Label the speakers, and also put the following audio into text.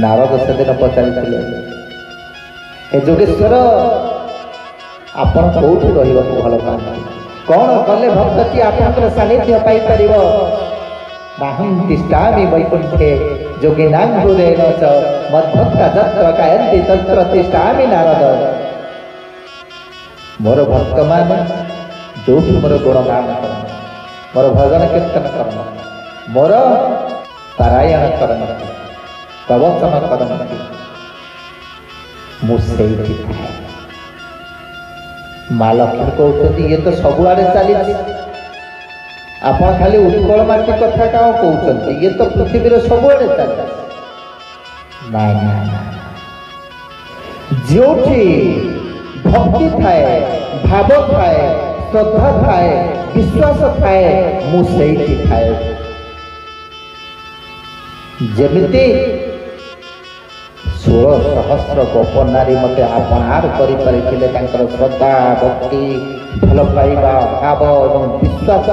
Speaker 1: नारद सेदिन पचारिथिले हे जोगेश्वर आपण कोठी रहिବାକୁ ଭଲ ପାଆନ୍ତି कौन कले भक्तटी आपनकर सानिध्य पाई परिबो नाहं तिष्ठामि वैकुंठे जोगिनां हृदयेन च मद्भक्ता तत्र गायन्ति तत्र तिष्ठामि नारद मोर भक्त माने जोठी मोर गुणगान करन मोर भजन कीर्तन करन मोर पारायण करन प्रवचन करन मुसेई माँ लक्ष्मी कहते ये तो सबुआड़े चली आप खाली उत्कल माटी कथा क्या कहते ये तो पृथ्वी सबुआड़े चली जो भक्ति थाए भाव थाए श्रद्धा थाए विश्वास थाए मुझे थाए जमिति 16,000 गोप नारी मते आपणार करि श्रद्धा भक्ति भल पाइबा भाव और विश्वास